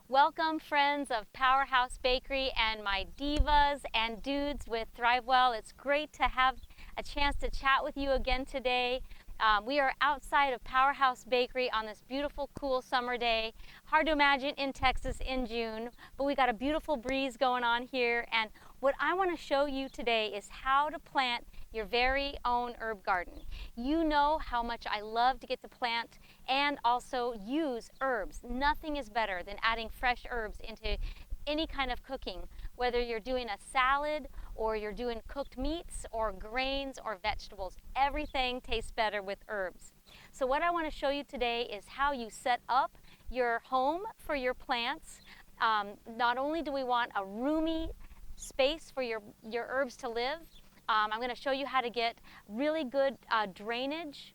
Welcome, friends of Powerhouse Bakery and my divas and dudes with ThriveWell. It's great to have a chance to chat with you again today. We are outside of Powerhouse Bakery on this beautiful, cool summer day. Hard to imagine in Texas in June, but we got a beautiful breeze going on here. And what I want to show you today is how to plant your very own herb garden. You know how much I love to get to plant and also use herbs. Nothing is better than adding fresh herbs into any kind of cooking, whether you're doing a salad or you're doing cooked meats or grains or vegetables. Everything tastes better with herbs. So what I want to show you today is how you set up your home for your plants. Not only do we want a roomy space for your herbs to live, I'm going to show you how to get really good drainage.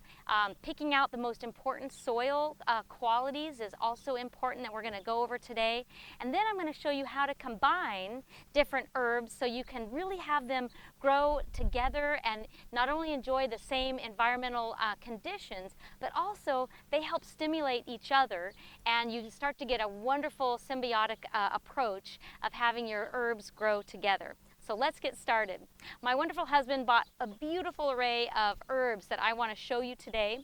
Picking out the most important soil qualities is also important that we're going to go over today. And then I'm going to show you how to combine different herbs so you can really have them grow together and not only enjoy the same environmental conditions, but also they help stimulate each other, and you start to get a wonderful symbiotic approach of having your herbs grow together. So let's get started. My wonderful husband bought a beautiful array of herbs that I want to show you today.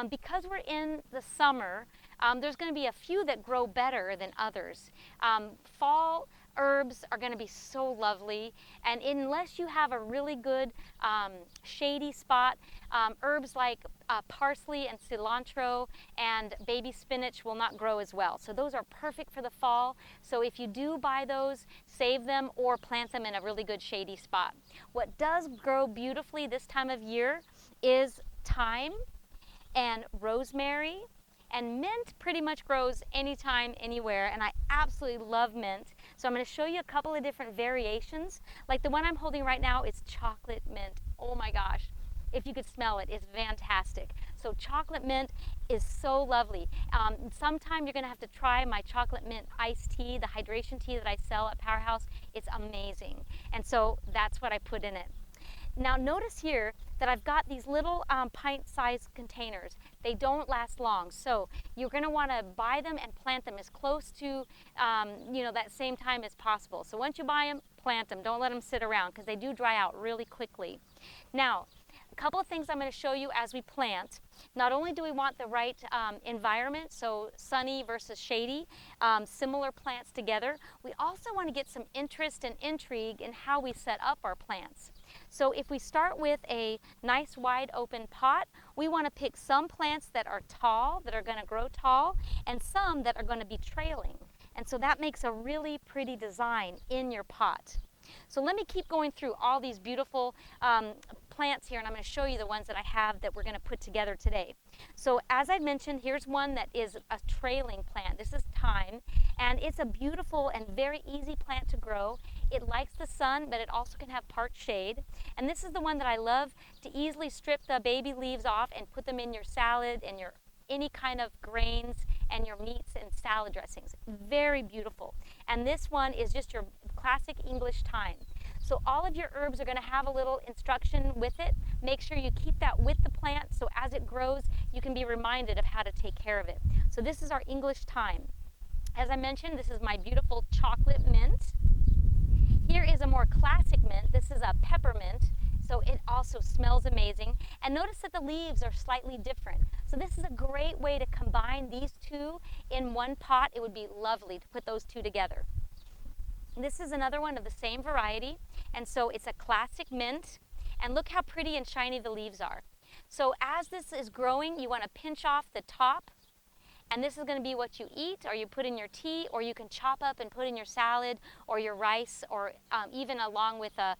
Because we're in the summer, there's going to be a few that grow better than others. Fall herbs are going to be so lovely, and unless you have a really good shady spot, herbs like parsley and cilantro and baby spinach will not grow as well. So those are perfect for the fall. So if you do buy those, save them or plant them in a really good shady spot. What does grow beautifully this time of year is thyme and rosemary. And mint pretty much grows anytime, anywhere, and I absolutely love mint. So I'm going to show you a couple of different variations. Like the one I'm holding right now is chocolate mint. Oh my gosh, if you could smell it, it's fantastic. So chocolate mint is so lovely. Sometime you're going to have to try my chocolate mint iced tea, the hydration tea that I sell at Powerhouse. It's amazing. And so that's what I put in it. Now notice here that I've got these little pint-sized containers. They don't last long, so you're going to want to buy them and plant them as close to that same time as possible. So once you buy them, plant them. Don't let them sit around because they do dry out really quickly. Now, a couple of things I'm going to show you as we plant. Not only do we want the right environment, so sunny versus shady, similar plants together, we also want to get some interest and intrigue in how we set up our plants. So if we start with a nice wide open pot, we want to pick some plants that are tall, that are going to grow tall, and some that are going to be trailing. And so that makes a really pretty design in your pot. So let me keep going through all these beautiful plants here, and I'm going to show you the ones that I have that we're going to put together today. So as I mentioned, here's one that is a trailing plant. This is thyme, and it's a beautiful and very easy plant to grow. It likes the sun, but it also can have part shade. And this is the one that I love to easily strip the baby leaves off and put them in your salad and your any kind of grains and your meats and salad dressings. Very beautiful. And this one is just your classic English thyme. So all of your herbs are going to have a little instruction with it. Make sure you keep that with the plant so as it grows, you can be reminded of how to take care of it. So this is our English thyme. As I mentioned, this is my beautiful chocolate mint. Here is a more classic mint. This is a peppermint, so it also smells amazing. And notice that the leaves are slightly different. So this is a great way to combine these two in one pot. It would be lovely to put those two together. This is another one of the same variety, and so it's a classic mint. And look how pretty and shiny the leaves are. So as this is growing, you want to pinch off the top. And this is going to be what you eat, or you put in your tea, or you can chop up and put in your salad or your rice, or even along with a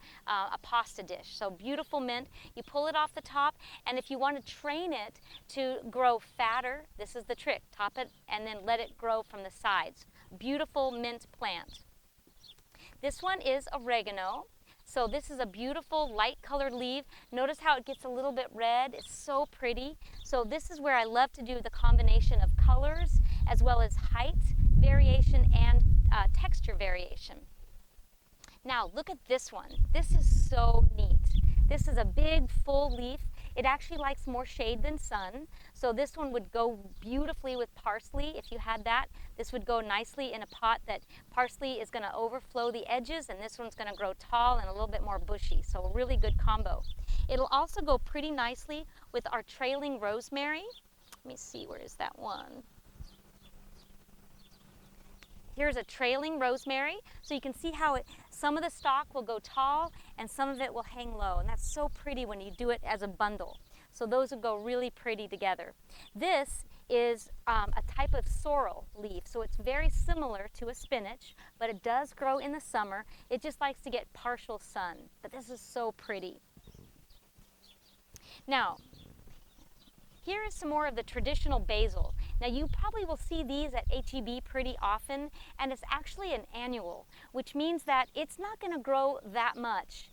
pasta dish. So beautiful mint. You pull it off the top, and if you want to train it to grow fatter, this is the trick. Top it and then let it grow from the sides. Beautiful mint plant. This one is oregano. So this is a beautiful light colored leaf. Notice how it gets a little bit red. It's so pretty. So this is where I love to do the combination of colors as well as height variation and texture variation. Now look at this one. This is so neat. This is a big full leaf. It actually likes more shade than sun. So this one would go beautifully with parsley. If you had that, this would go nicely in a pot that parsley is going to overflow the edges, and this one's going to grow tall and a little bit more bushy. So a really good combo. It'll also go pretty nicely with our trailing rosemary. Let me see, where is that one? Here's a trailing rosemary, so you can see how some of the stalk will go tall and some of it will hang low, and that's so pretty when you do it as a bundle. So those will go really pretty together. This is a type of sorrel leaf, so it's very similar to a spinach, but it does grow in the summer. It just likes to get partial sun, but this is so pretty. Now, here is some more of the traditional basil. Now you probably will see these at H-E-B pretty often, and it's actually an annual, which means that it's not going to grow that much.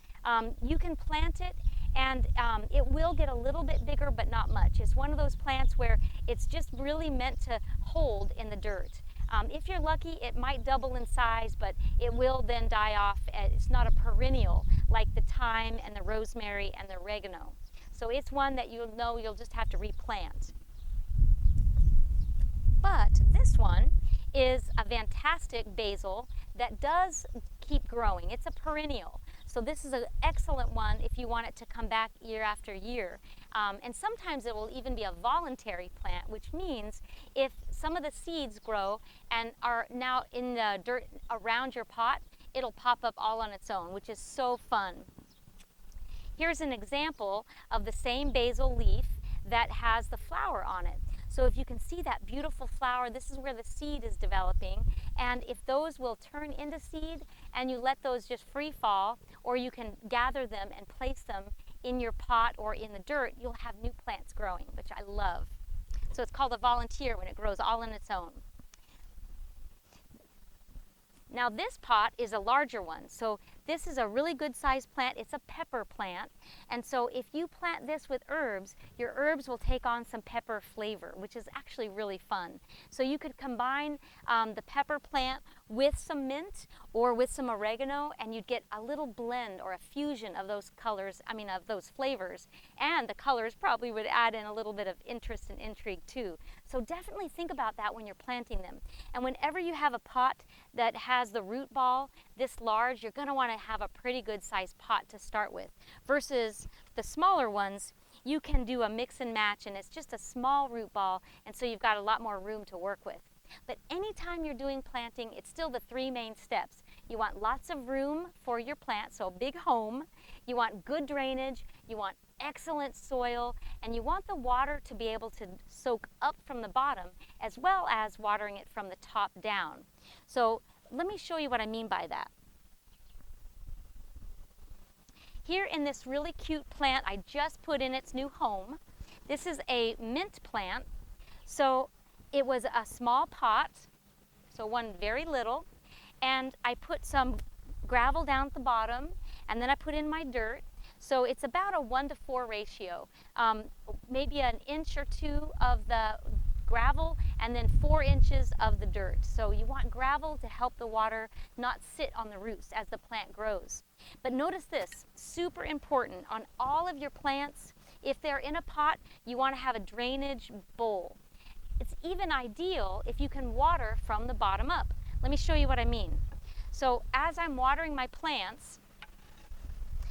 You can plant it and it will get a little bit bigger, but not much. It's one of those plants where it's just really meant to hold in the dirt. If you're lucky, it might double in size, but it will then die off. It's not a perennial like the thyme and the rosemary and the oregano. So it's one that you'll know you'll just have to replant. But this one is a fantastic basil that does keep growing. It's a perennial. So this is an excellent one if you want it to come back year after year. And sometimes it will even be a voluntary plant, which means if some of the seeds grow and are now in the dirt around your pot, it'll pop up all on its own, which is so fun. Here's an example of the same basil leaf that has the flower on it. So if you can see that beautiful flower, this is where the seed is developing. And if those will turn into seed and you let those just free fall, or you can gather them and place them in your pot or in the dirt, you'll have new plants growing, which I love. So it's called a volunteer when it grows all on its own. Now this pot is a larger one, so this is a really good sized plant. It's a pepper plant, and so if you plant this with herbs, your herbs will take on some pepper flavor, which is actually really fun. So you could combine the pepper plant with some mint or with some oregano, and you'd get a little blend or a fusion of those colors, of those flavors, and the colors probably would add in a little bit of interest and intrigue too. So definitely think about that when you're planting them. And whenever you have a pot that has the root ball this large, you're going to want to have a pretty good sized pot to start with. Versus the smaller ones, you can do a mix and match, and it's just a small root ball, and so you've got a lot more room to work with. But anytime you're doing planting, it's still the three main steps. You want lots of room for your plant, so a big home. You want good drainage. You want excellent soil, and you want the water to be able to soak up from the bottom as well as watering it from the top down. So let me show you what I mean by that. Here in this really cute plant I just put in its new home, this is a mint plant. So it was a small pot, so one very little, and I put some gravel down at the bottom, and then I put in my dirt. So it's about a 1-to-4 ratio, maybe an inch or two of the gravel and then 4 inches of the dirt. So you want gravel to help the water not sit on the roots as the plant grows. But notice this, super important on all of your plants, if they're in a pot, you want to have a drainage bowl. It's even ideal if you can water from the bottom up. Let me show you what I mean. So as I'm watering my plants,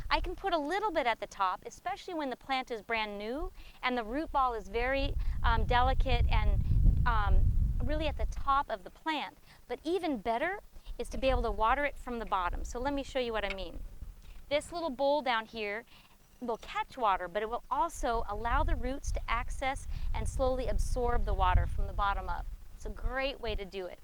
I can put a little bit at the top, especially when the plant is brand new and the root ball is very delicate and really at the top of the plant. But even better is to be able to water it from the bottom. So let me show you what I mean. This little bowl down here will catch water, but it will also allow the roots to access and slowly absorb the water from the bottom up. It's a great way to do it.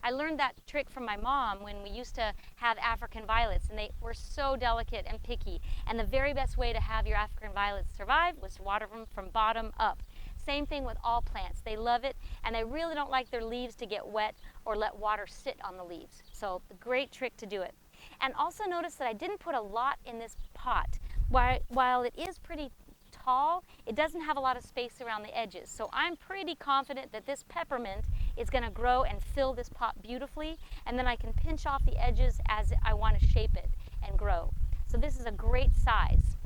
I learned that trick from my mom when we used to have African violets, and they were so delicate and picky. And the very best way to have your African violets survive was to water them from bottom up. Same thing with all plants. They love it, and they really don't like their leaves to get wet or let water sit on the leaves. So a great trick to do it. And also notice that I didn't put a lot in this pot. While it is pretty tall, it doesn't have a lot of space around the edges. So I'm pretty confident that this peppermint is going to grow and fill this pot beautifully, and then I can pinch off the edges as I want to shape it and grow. So this is a great size.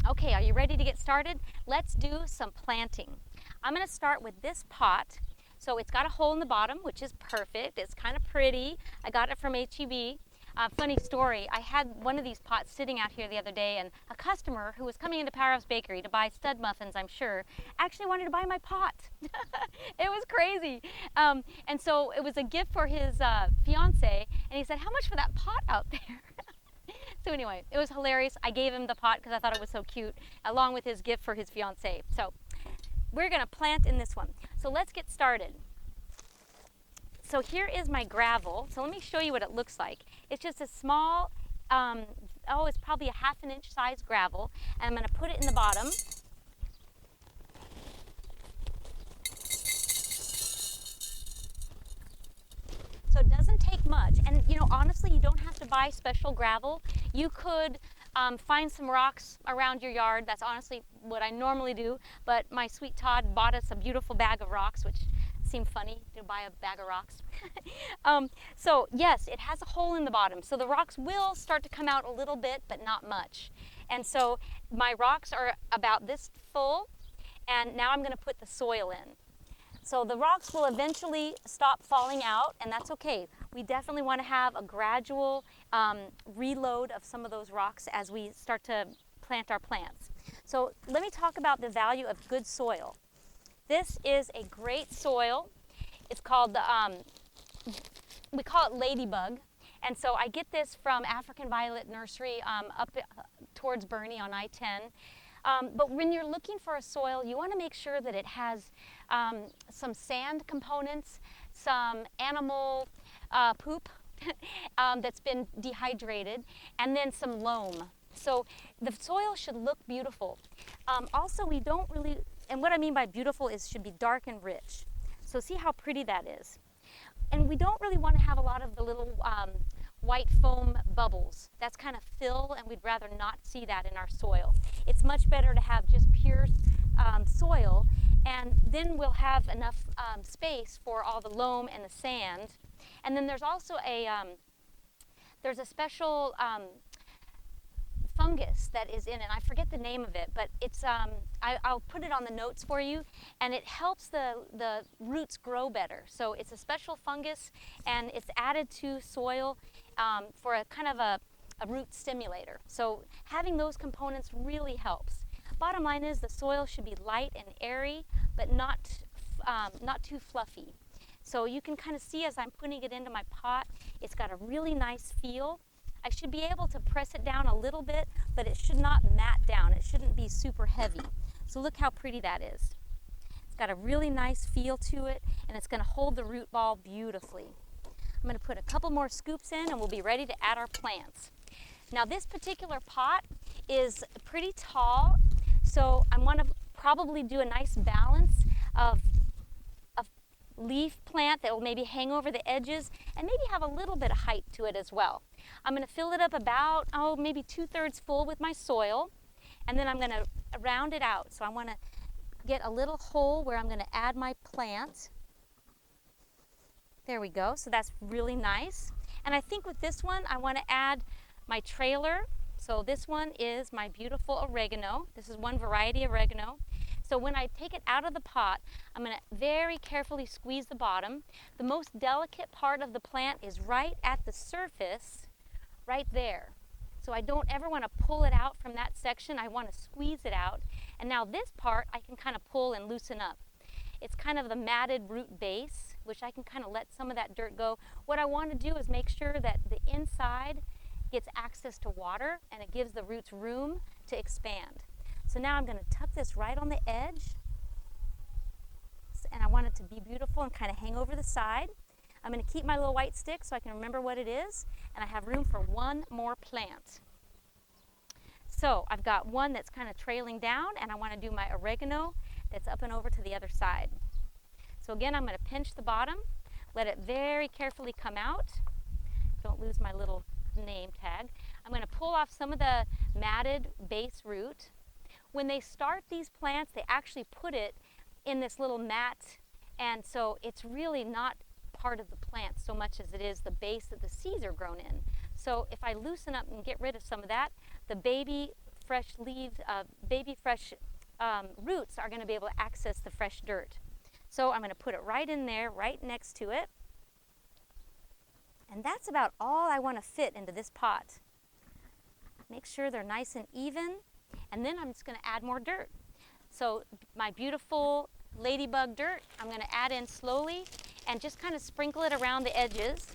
Okay, are you ready to get started? Let's do some planting. I'm going to start with this pot. So it's got a hole in the bottom, which is perfect. It's kind of pretty. I got it from H-E-B. Funny story, I had one of these pots sitting out here the other day, and a customer who was coming into Powerhouse Bakery to buy stud muffins, I'm sure, actually wanted to buy my pot. It was crazy. And so it was a gift for his fiance, and he said, "How much for that pot out there?" So anyway, it was hilarious. I gave him the pot because I thought it was so cute, along with his gift for his fiance. So we're going to plant in this one. So let's get started. So here is my gravel. So let me show you what it looks like. It's just a small, it's probably a 1/2 inch size gravel. And I'm going to put it in the bottom. So it doesn't take much. And you know, honestly, you don't have to buy special gravel. You could find some rocks around your yard. That's honestly what I normally do. But my sweet Todd bought us a beautiful bag of rocks, which seemed funny to buy a bag of rocks. So yes, it has a hole in the bottom. So the rocks will start to come out a little bit, but not much. And so my rocks are about this full. And now I'm going to put the soil in. So the rocks will eventually stop falling out, and that's okay. We definitely want to have a gradual reload of some of those rocks as we start to plant our plants. So let me talk about the value of good soil. This is a great soil. It's called, we call it ladybug. And so I get this from African Violet Nursery up towards Bernie on I-10. But when you're looking for a soil, you want to make sure that it has some sand components, some animal poop that's been dehydrated, and then some loam. So the soil should look beautiful. Also, we don't really, and what I mean by beautiful is should be dark and rich. So see how pretty that is. And we don't really want to have a lot of the little white foam bubbles. That's kind of fill, and we'd rather not see that in our soil. It's much better to have just pure soil, and then we'll have enough space for all the loam and the sand. And then there's also there's a special fungus that is in it. I forget the name of it, but it's I'll put it on the notes for you, and it helps the roots grow better. So it's a special fungus, and it's added to soil for a kind of a root stimulator. So having those components really helps. Bottom line is the soil should be light and airy, but not too fluffy. So you can kind of see as I'm putting it into my pot, it's got a really nice feel. I should be able to press it down a little bit, but it should not mat down. It shouldn't be super heavy. So look how pretty that is. It's got a really nice feel to it, and it's going to hold the root ball beautifully. I'm going to put a couple more scoops in, and we'll be ready to add our plants. Now this particular pot is pretty tall, so I want to probably do a nice balance of leaf plant that will maybe hang over the edges and maybe have a little bit of height to it as well. I'm going to fill it up about, maybe 2/3 full with my soil, and then I'm going to round it out. So I want to get a little hole where I'm going to add my plant. There we go. So that's really nice. And I think with this one, I want to add my trailer. So this one is my beautiful oregano. This is one variety of oregano. So when I take it out of the pot, I'm going to very carefully squeeze the bottom. The most delicate part of the plant is right at the surface, right there. So I don't ever want to pull it out from that section. I want to squeeze it out. And now this part I can kind of pull and loosen up. It's kind of the matted root base, which I can kind of let some of that dirt go. What I want to do is make sure that the inside gets access to water and it gives the roots room to expand. So now I'm going to tuck this right on the edge, and I want it to be beautiful and kind of hang over the side. I'm going to keep my little white stick so I can remember what it is, and I have room for one more plant. So I've got one that's kind of trailing down, and I want to do my oregano that's up and over to the other side. So again, I'm going to pinch the bottom, let it very carefully come out. Don't lose my little name tag. I'm going to pull off some of the matted base root. When they start these plants, they actually put it in this little mat, and so it's really not part of the plant so much as it is the base that the seeds are grown in. So if I loosen up and get rid of some of that, the baby fresh leaves, baby fresh roots are going to be able to access the fresh dirt. So I'm going to put it right in there, right next to it. And that's about all I want to fit into this pot. Make sure they're nice and even, and then I'm just going to add more dirt. So my beautiful ladybug dirt, I'm going to add in slowly and just kind of sprinkle it around the edges.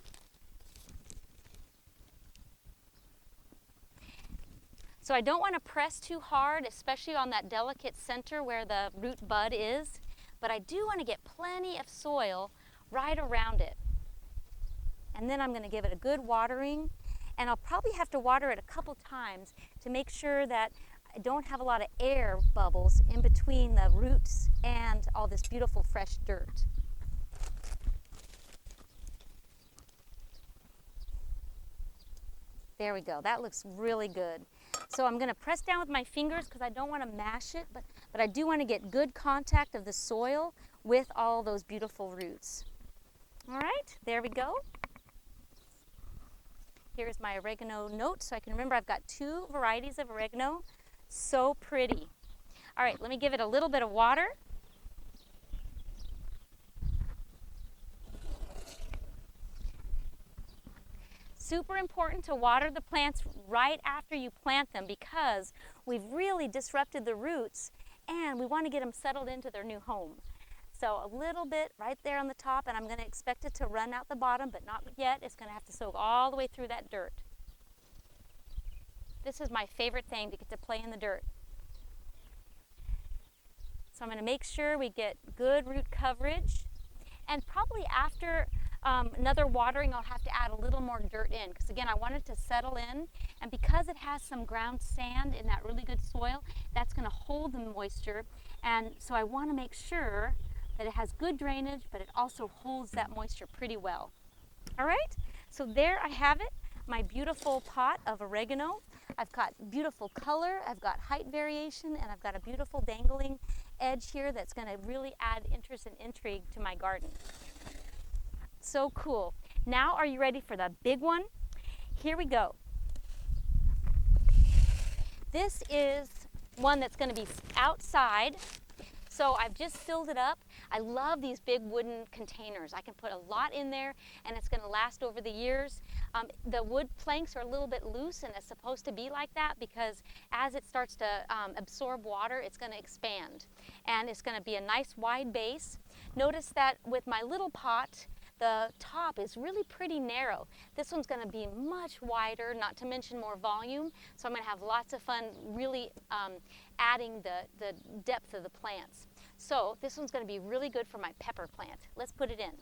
So I don't want to press too hard, especially on that delicate center where the root bud is, but I do want to get plenty of soil right around it. And then I'm going to give it a good watering, and I'll probably have to water it a couple times to make sure that I don't have a lot of air bubbles in between the roots and all this beautiful fresh dirt. There we go. That looks really good. So I'm going to press down with my fingers because I don't want to mash it, but I do want to get good contact of the soil with all those beautiful roots. All right, there we go. Here's my oregano note, so I can remember I've got 2 varieties of oregano. So pretty. All right, let me give it a little bit of water. Super important to water the plants right after you plant them because we've really disrupted the roots and we want to get them settled into their new home. So a little bit right there on the top, and I'm going to expect it to run out the bottom, but not yet. It's going to have to soak all the way through that dirt. This is my favorite thing, to get to play in the dirt. So I'm going to make sure we get good root coverage, and probably after another watering, I'll have to add a little more dirt in because, again, I want it to settle in, and because it has some ground sand in that really good soil, that's going to hold the moisture, and so I want to make sure that it has good drainage, but it also holds that moisture pretty well. All right, so there I have it, my beautiful pot of oregano. I've got beautiful color, I've got height variation, and I've got a beautiful dangling edge here that's going to really add interest and intrigue to my garden. So cool. Now are you ready for the big one? Here we go. This is one that's going to be outside. So I've just filled it up. I love these big wooden containers. I can put a lot in there and it's going to last over the years. The wood planks are a little bit loose, and it's supposed to be like that because as it starts to absorb water, it's going to expand. And it's going to be a nice wide base. Notice that with my little pot, the top is really pretty narrow. This one's going to be much wider, not to mention more volume. So I'm going to have lots of fun really adding the depth of the plants. So this one's going to be really good for my pepper plant. Let's put it in.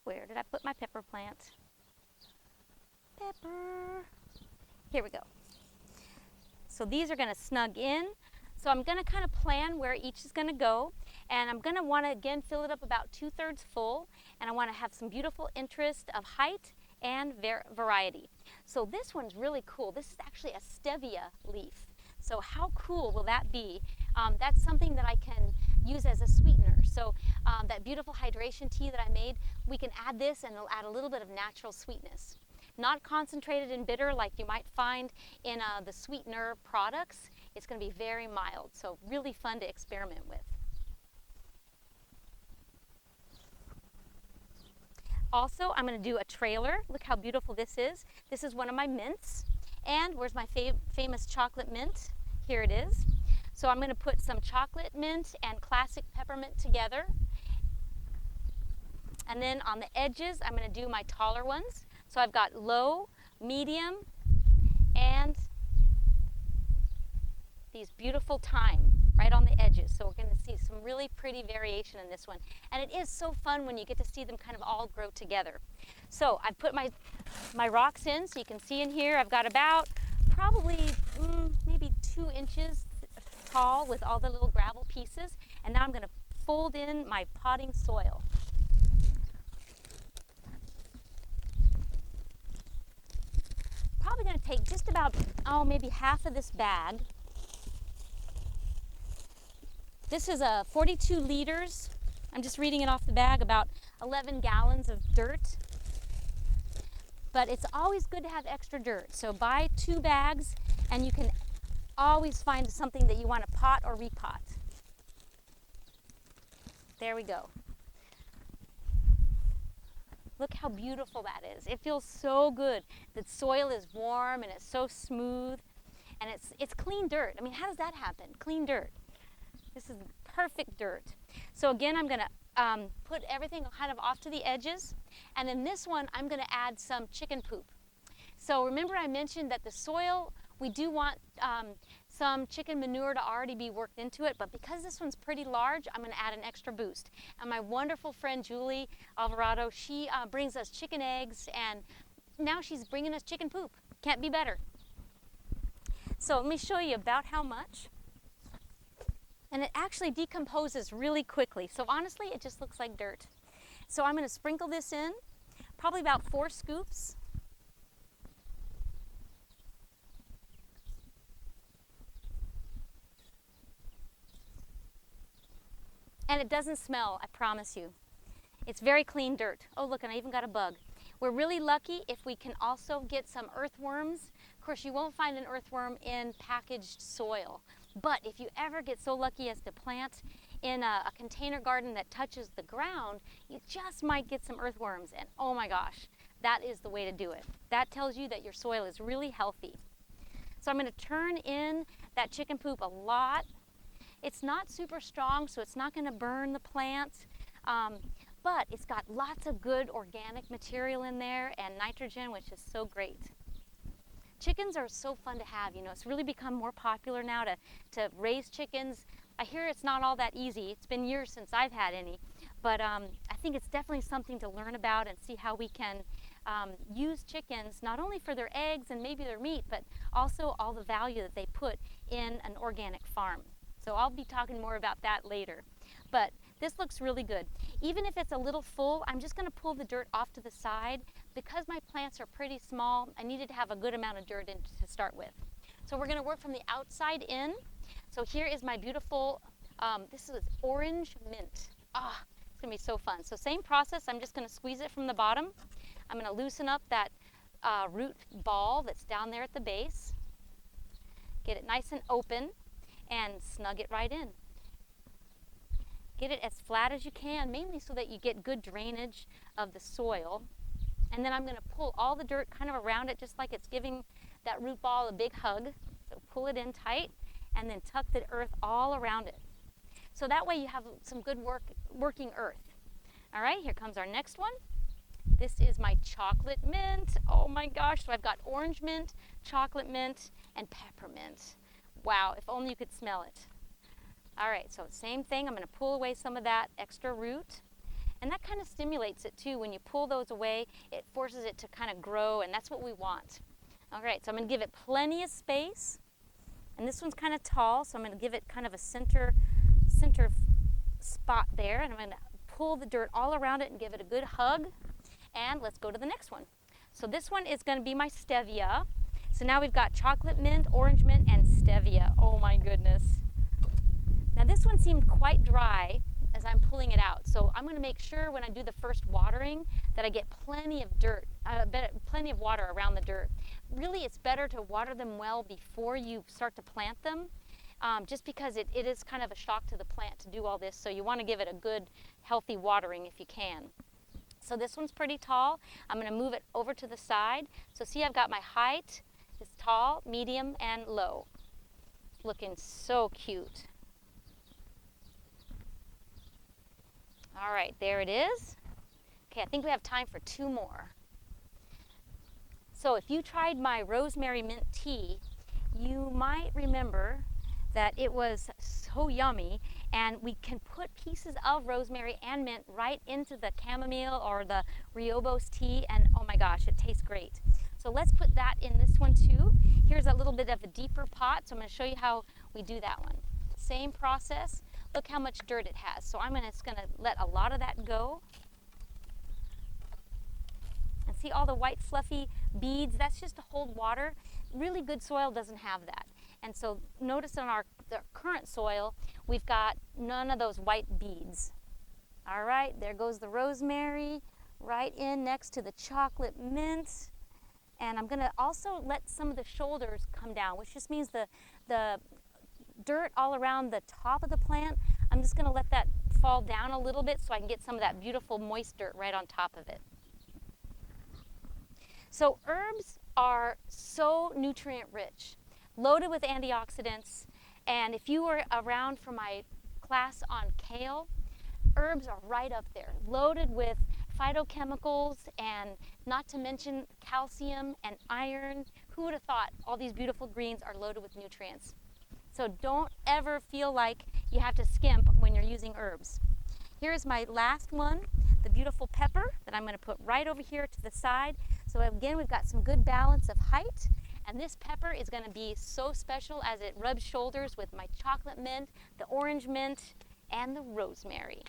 Where did I put my pepper plant? Pepper. Here we go. So these are going to snug in. So I'm going to kind of plan where each is going to go, and I'm going to want to again fill it up about 2/3 full, and I want to have some beautiful interest of height and variety. So this one's really cool. This is actually a Stevia leaf. So how cool will that be? That's something that I can use as a sweetener. So that beautiful hydration tea that I made, we can add this and it'll add a little bit of natural sweetness. Not concentrated and bitter like you might find in the sweetener products. It's going to be very mild, so really fun to experiment with. Also, I'm going to do a trailer. Look how beautiful this is. This is one of my mints. And where's my famous chocolate mint? Here it is. So I'm going to put some chocolate mint and classic peppermint together. And then on the edges, I'm going to do my taller ones. So I've got low, medium, and these beautiful thyme right on the edges. So we're going to see some really pretty variation in this one. And it is so fun when you get to see them kind of all grow together. So I've put my rocks in, so you can see in here I've got about probably maybe 2 inches tall with all the little gravel pieces. And now I'm going to fold in my potting soil. Probably going to take just about, maybe half of this bag. This is 42 liters. I'm just reading it off the bag, about 11 gallons of dirt. But it's always good to have extra dirt. So buy 2 bags and you can always find something that you want to pot or repot. There we go. Look how beautiful that is. It feels so good. The soil is warm and it's so smooth, and it's clean dirt. I mean, how does that happen? Clean dirt. This is perfect dirt. So again, I'm going to put everything kind of off to the edges, and in this one, I'm going to add some chicken poop. So remember I mentioned that the soil, we do want some chicken manure to already be worked into it, but because this one's pretty large, I'm going to add an extra boost. And my wonderful friend Julie Alvarado, she brings us chicken eggs, and now she's bringing us chicken poop. Can't be better. So let me show you about how much. And it actually decomposes really quickly. So honestly, it just looks like dirt. So I'm going to sprinkle this in, probably about 4 scoops. And it doesn't smell, I promise you. It's very clean dirt. Oh, look, and I even got a bug. We're really lucky if we can also get some earthworms. Of course, you won't find an earthworm in packaged soil. But if you ever get so lucky as to plant in a container garden that touches the ground, you just might get some earthworms. And oh my gosh, that is the way to do it. That tells you that your soil is really healthy. So I'm going to turn in that chicken poop a lot. It's not super strong, so it's not going to burn the plants, but it's got lots of good organic material in there and nitrogen, which is so great. Chickens are so fun to have. You know, it's really become more popular now to raise chickens. I hear it's not all that easy. It's been years since I've had any, but I think it's definitely something to learn about and see how we can use chickens not only for their eggs and maybe their meat, but also all the value that they put in an organic farm. So I'll be talking more about that later. But this looks really good. Even if it's a little full, I'm just going to pull the dirt off to the side. Because my plants are pretty small, I needed to have a good amount of dirt in to start with. So we're going to work from the outside in. So here is my beautiful, this is orange mint. Ah, it's going to be so fun. So same process, I'm just going to squeeze it from the bottom. I'm going to loosen up that root ball that's down there at the base. Get it nice and open and snug it right in. Get it as flat as you can, mainly so that you get good drainage of the soil. And then I'm going to pull all the dirt kind of around it, just like it's giving that root ball a big hug. So pull it in tight and then tuck the earth all around it. So that way you have some good working earth. All right, here comes our next one. This is my chocolate mint. Oh my gosh, so I've got orange mint, chocolate mint, and peppermint. Wow, if only you could smell it. All right, so same thing. I'm going to pull away some of that extra root. And that kind of stimulates it too. When you pull those away, it forces it to kind of grow, and that's what we want. All right, so I'm going to give it plenty of space. And this one's kind of tall, so I'm going to give it kind of a center spot there. And I'm going to pull the dirt all around it and give it a good hug. And let's go to the next one. So this one is going to be my stevia. So now we've got chocolate mint, orange mint, and stevia. Oh my goodness. Now this one seemed quite dry as I'm pulling it out. So I'm going to make sure when I do the first watering that I get plenty of dirt, plenty of water around the dirt. Really, it's better to water them well before you start to plant them, just because it is kind of a shock to the plant to do all this. So you want to give it a good, healthy watering if you can. So this one's pretty tall. I'm going to move it over to the side. So see, I've got my height. It's tall, medium, and low. Looking so cute. All right, there it is. Okay, I think we have time for 2 more. So if you tried my rosemary mint tea, you might remember that it was so yummy, and we can put pieces of rosemary and mint right into the chamomile or the Riobos tea, and oh my gosh, it tastes great. So let's put that in this one too. Here's a little bit of a deeper pot, so I'm going to show you how we do that one. Same process. Look how much dirt it has. So I'm just going to let a lot of that go. And see all the white fluffy beads? That's just to hold water. Really good soil doesn't have that. And so notice on the current soil, we've got none of those white beads. All right, there goes the rosemary right in next to the chocolate mint. And I'm going to also let some of the shoulders come down, which just means the dirt all around the top of the plant, I'm just going to let that fall down a little bit so I can get some of that beautiful moist dirt right on top of it. So herbs are so nutrient rich, loaded with antioxidants, and if you were around for my class on kale, herbs are right up there, loaded with phytochemicals and not to mention calcium and iron. Who would have thought all these beautiful greens are loaded with nutrients? So don't ever feel like you have to skimp when you're using herbs. Here's my last one, the beautiful pepper that I'm going to put right over here to the side. So again, we've got some good balance of height. And this pepper is going to be so special as it rubs shoulders with my chocolate mint, the orange mint, and the rosemary.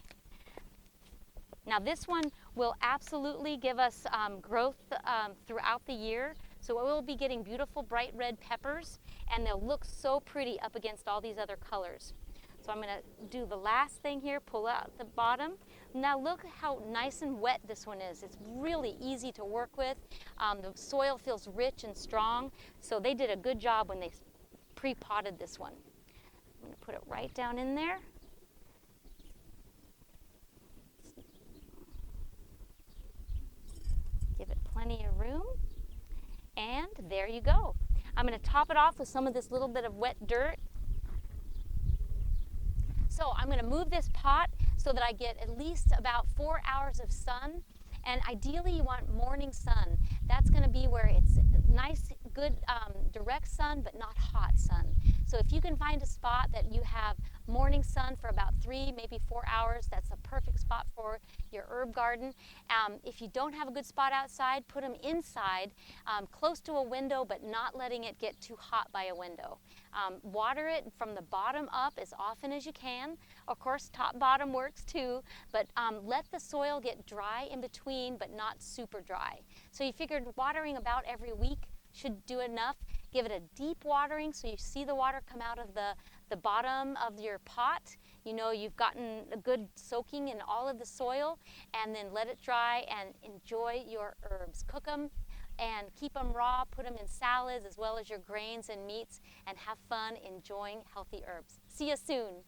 Now this one will absolutely give us growth throughout the year. So we'll be getting beautiful bright red peppers, and they'll look so pretty up against all these other colors. So I'm going to do the last thing here, pull out the bottom. Now look how nice and wet this one is. It's really easy to work with. The soil feels rich and strong, so they did a good job when they pre-potted this one. I'm going to put it right down in there. Give it plenty of room. And there you go. I'm going to top it off with some of this little bit of wet dirt. So I'm going to move this pot so that I get at least about 4 hours of sun. And ideally you want morning sun. That's going to be where it's nice, good, direct sun, but not hot sun. So if you can find a spot that you have morning sun for about 3, maybe 4 hours, that's a perfect spot for your herb garden. If you don't have a good spot outside, put them inside, close to a window, but not letting it get too hot by a window. Water it from the bottom up as often as you can. Of course, top bottom works too, but let the soil get dry in between, but not super dry. So you figured watering about every week should do enough. Give it a deep watering so you see the water come out of the bottom of your pot. You know you've gotten a good soaking in all of the soil, and then let it dry and enjoy your herbs. Cook them and keep them raw, put them in salads as well as your grains and meats, and have fun enjoying healthy herbs. See you soon.